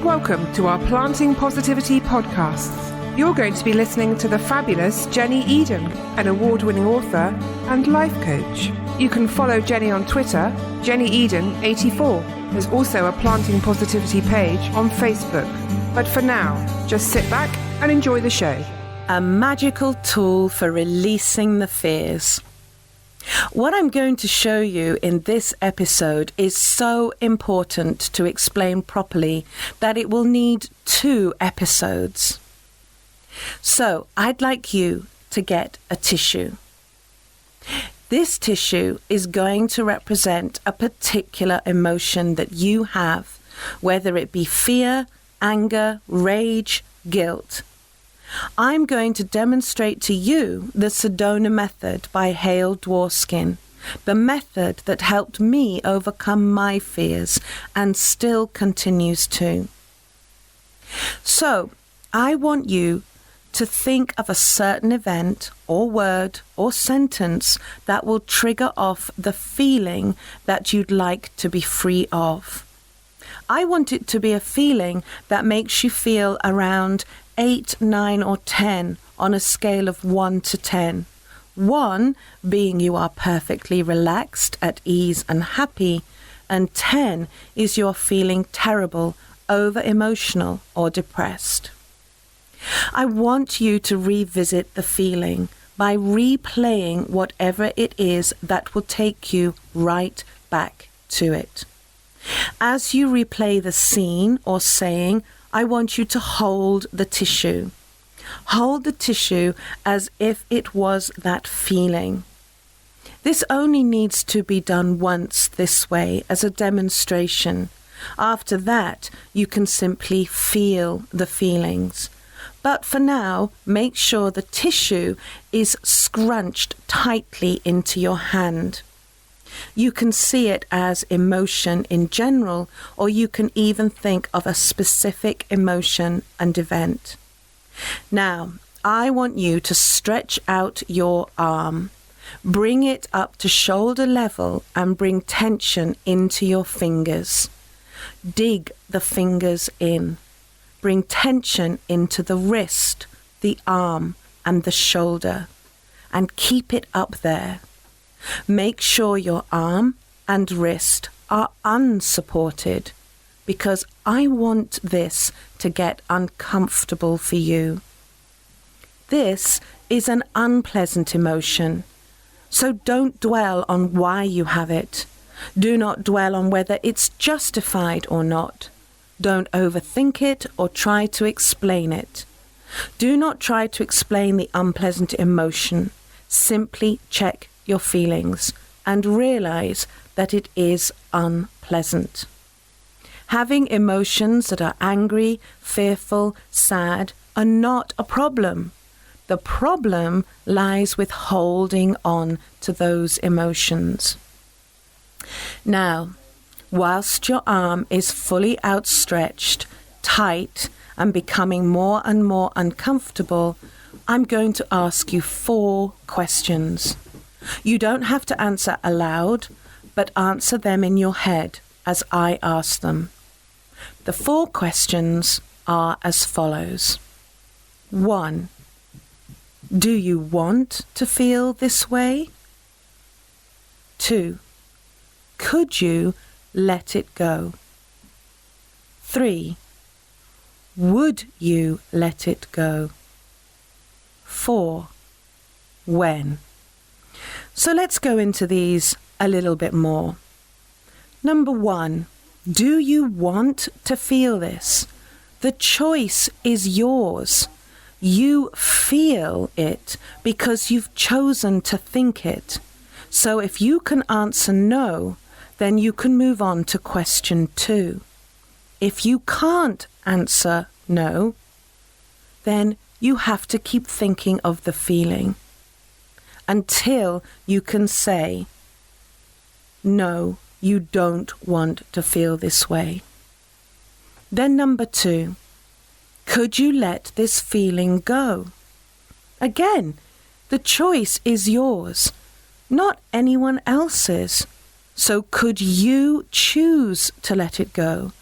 Welcome to our Planting Positivity podcasts. You're going to be listening to the fabulous Jenny Eden, an award-winning author and life coach. You can follow Jenny on Twitter, JennyEden84. There's also a Planting Positivity page on Facebook. But for now, just sit back and enjoy the show. A magical tool for releasing the fears. What I'm going to show you in this episode is so important to explain properly that it will need 2 episodes. So I'd like you to get a tissue. This tissue is going to represent a particular emotion that you have, whether it be fear, anger, rage, guilt. I'm going to demonstrate to you the Sedona method by Hale Dworskin, the method that helped me overcome my fears and still continues to. So, I want you to think of a certain event or word or sentence that will trigger off the feeling that you'd like to be free of. I want it to be a feeling that makes you feel around 8, 9 or 10 on a scale of 1 to 10. 1 being you are perfectly relaxed, at ease and happy, and 10 is you're feeling terrible, over-emotional or depressed. I want you to revisit the feeling by replaying whatever it is that will take you right back to it. As you replay the scene or saying, I want you to hold the tissue. Hold the tissue as if it was that feeling. This only needs to be done once this way as a demonstration. After that, you can simply feel the feelings. But for now, make sure the tissue is scrunched tightly into your hand. You can see it as emotion in general, or you can even think of a specific emotion and event. Now, I want you to stretch out your arm. Bring it up to shoulder level and bring tension into your fingers. Dig the fingers in. Bring tension into the wrist, the arm, and the shoulder, and keep it up there. Make sure your arm and wrist are unsupported, because I want this to get uncomfortable for you. This is an unpleasant emotion, so don't dwell on why you have it. Do not dwell on whether it's justified or not. Don't overthink it or try to explain it. Do not try to explain the unpleasant emotion. Simply check your feelings and realize that it is unpleasant. Having emotions that are angry, fearful, sad are not a problem. The problem lies with holding on to those emotions. Now, whilst your arm is fully outstretched, tight, and becoming more and more uncomfortable, I'm going to ask you 4 questions. You don't have to answer aloud, but answer them in your head as I ask them. The 4 questions are as follows. 1. Do you want to feel this way? 2. Could you let it go? 3. Would you let it go? 4. When? So let's go into these a little bit more. Number 1, do you want to feel this? The choice is yours. You feel it because you've chosen to think it. So if you can answer no, then you can move on to question 2. If you can't answer no, then you have to keep thinking of the feeling until you can say, no, you don't want to feel this way. Then number 2, could you let this feeling go? Again, the choice is yours, not anyone else's. So could you choose to let it go?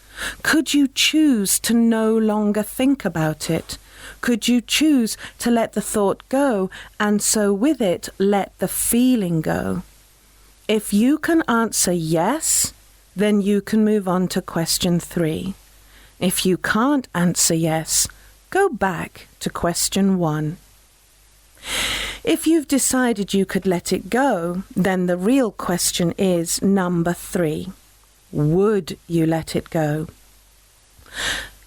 Could you choose to no longer think about it? Could you choose to let the thought go and so with it let the feeling go? If you can answer yes, then you can move on to question 3. If you can't answer yes, go back to question 1. If you've decided you could let it go, then the real question is number 3. Would you let it go?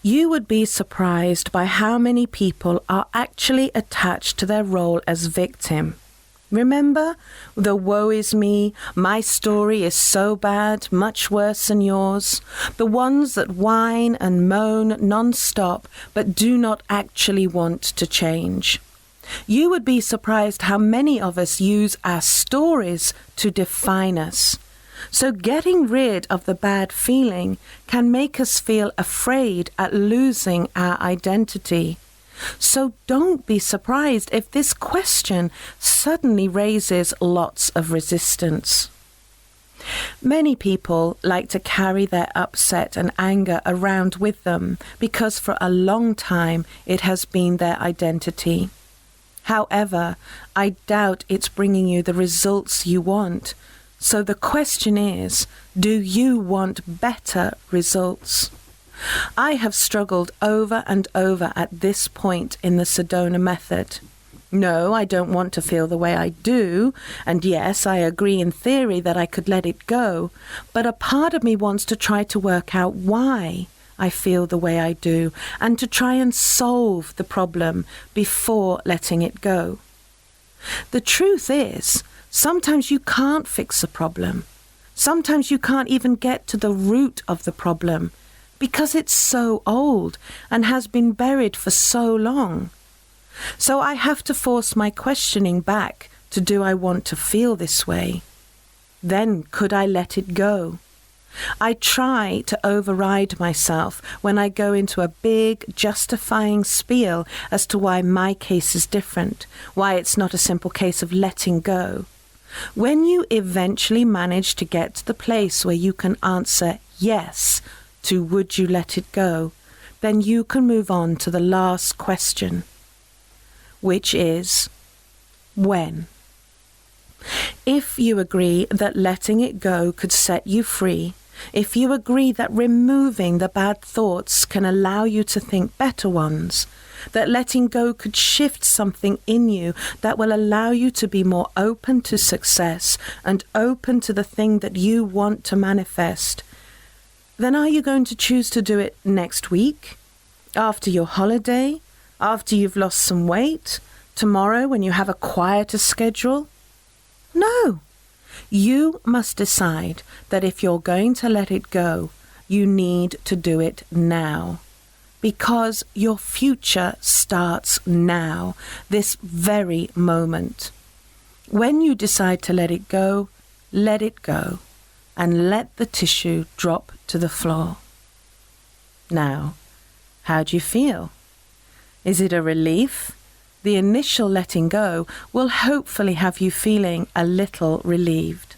You would be surprised by how many people are actually attached to their role as victim. Remember the woe is me, my story is so bad, much worse than yours, the ones that whine and moan non-stop but do not actually want to change. You would be surprised how many of us use our stories to define us. So getting rid of the bad feeling can make us feel afraid at losing our identity. So don't be surprised if this question suddenly raises lots of resistance. Many people like to carry their upset and anger around with them because for a long time it has been their identity. However, I doubt it's bringing you the results you want. So the question is, do you want better results? I have struggled over and over at this point in the Sedona method. No, I don't want to feel the way I do, and yes, I agree in theory that I could let it go, but a part of me wants to try to work out why I feel the way I do, and to try and solve the problem before letting it go. The truth is, sometimes you can't fix a problem. Sometimes you can't even get to the root of the problem because it's so old and has been buried for so long. So I have to force my questioning back to do I want to feel this way? Then could I let it go? I try to override myself when I go into a big justifying spiel as to why my case is different, why it's not a simple case of letting go. When you eventually manage to get to the place where you can answer yes to would you let it go, then you can move on to the last question, which is when. If you agree that letting it go could set you free, if you agree that removing the bad thoughts can allow you to think better ones, that letting go could shift something in you that will allow you to be more open to success and open to the thing that you want to manifest, then are you going to choose to do it next week, after your holiday, after you've lost some weight, tomorrow when you have a quieter schedule? No. You must decide that if you're going to let it go, you need to do it now. Because your future starts now, this very moment. When you decide to let it go, and let the tissue drop to the floor. Now, how do you feel? Is it a relief? The initial letting go will hopefully have you feeling a little relieved.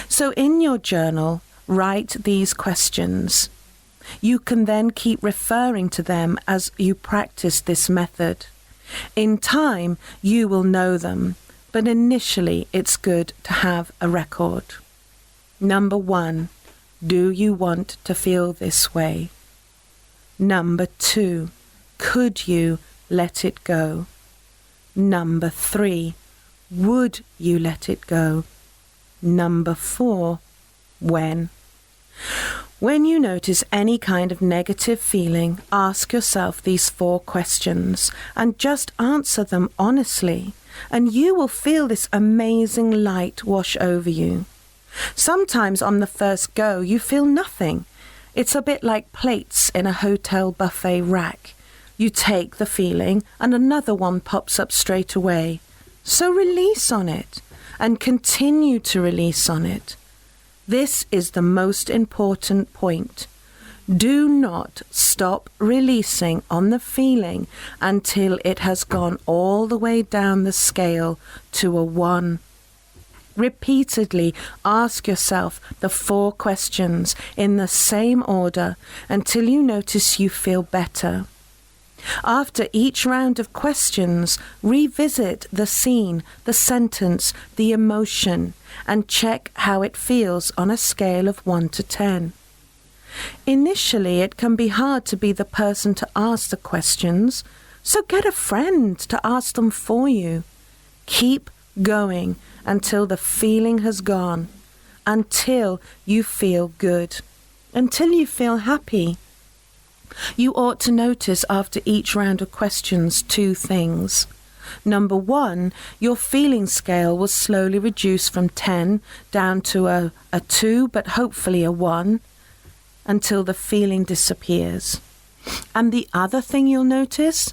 So in your journal, write these questions. You can then keep referring to them as you practice this method. In time, you will know them, but initially it's good to have a record. Number 1, do you want to feel this way? Number 2, could you let it go? Number 3, would you let it go? Number 4, when? When you notice any kind of negative feeling, ask yourself these 4 questions and just answer them honestly, and you will feel this amazing light wash over you. Sometimes on the first go, you feel nothing. It's a bit like plates in a hotel buffet rack. You take the feeling and another one pops up straight away. So release on it and continue to release on it. This is the most important point. Do not stop releasing on the feeling until it has gone all the way down the scale to a 1. Repeatedly ask yourself the 4 questions in the same order until you notice you feel better. After each round of questions, revisit the scene, the sentence, the emotion, and check how it feels on a scale of 1 to 10. Initially, it can be hard to be the person to ask the questions, so get a friend to ask them for you. Keep going until the feeling has gone, until you feel good, until you feel happy. You ought to notice after each round of questions 2 things. Number 1, your feeling scale will slowly reduce from 10 down to a 2, but hopefully a 1, until the feeling disappears. And the other thing you'll notice,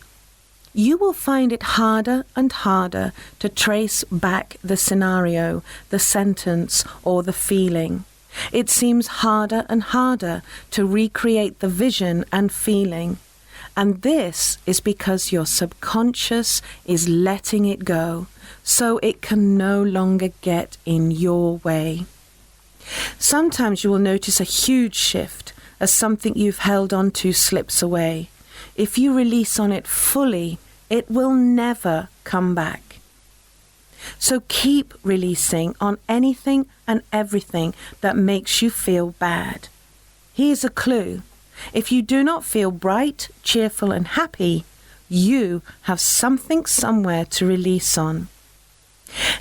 you will find it harder and harder to trace back the scenario, the sentence, or the feeling. It seems harder and harder to recreate the vision and feeling. And this is because your subconscious is letting it go, so it can no longer get in your way. Sometimes you will notice a huge shift as something you've held on to slips away. If you release on it fully, it will never come back. So keep releasing on anything and everything that makes you feel bad. Here's a clue. If you do not feel bright, cheerful and happy, you have something somewhere to release on.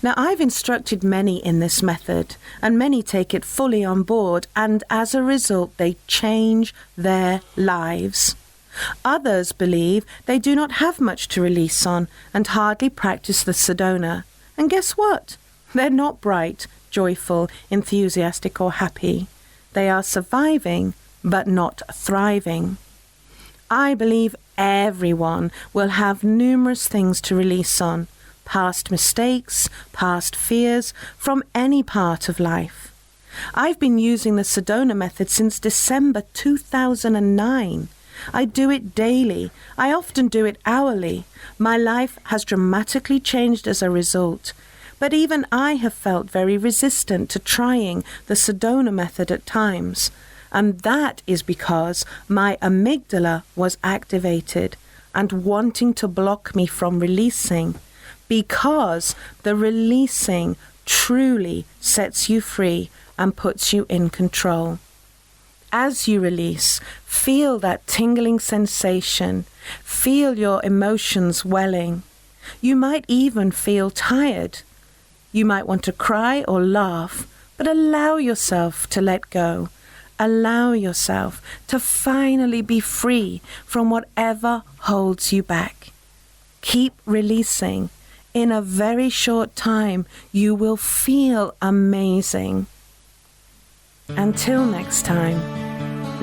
Now, I've instructed many in this method, and many take it fully on board, and as a result, they change their lives. Others believe they do not have much to release on and hardly practice the Sedona. And guess what? They're not bright, joyful, enthusiastic or happy. They are surviving, but not thriving. I believe everyone will have numerous things to release on. Past mistakes, past fears, from any part of life. I've been using the Sedona method since December 2009. I do it daily. I often do it hourly. My life has dramatically changed as a result. But even I have felt very resistant to trying the Sedona method at times. And that is because my amygdala was activated and wanting to block me from releasing. Because the releasing truly sets you free and puts you in control. As you release, feel that tingling sensation. Feel your emotions welling. You might even feel tired. You might want to cry or laugh, but allow yourself to let go. Allow yourself to finally be free from whatever holds you back. Keep releasing. In a very short time, you will feel amazing. Until next time,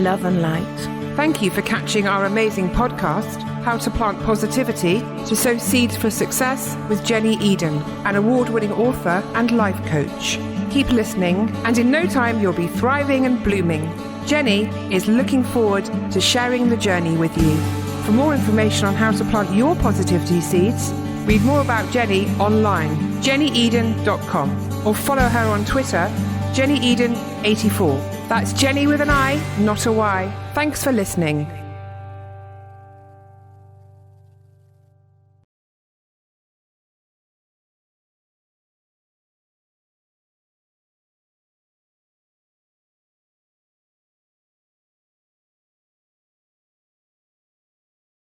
love and light. Thank you for catching our amazing podcast, How to Plant Positivity to Sow Seeds for Success with Jenny Eden, an award-winning author and life coach. Keep listening, and in no time you'll be thriving and blooming. Jenny is looking forward to sharing the journey with you. For more information on how to plant your positivity seeds, read more about Jenny online, jennyeden.com, or follow her on Twitter, jennyeden84. That's Jenny with an I, not a Y. Thanks for listening.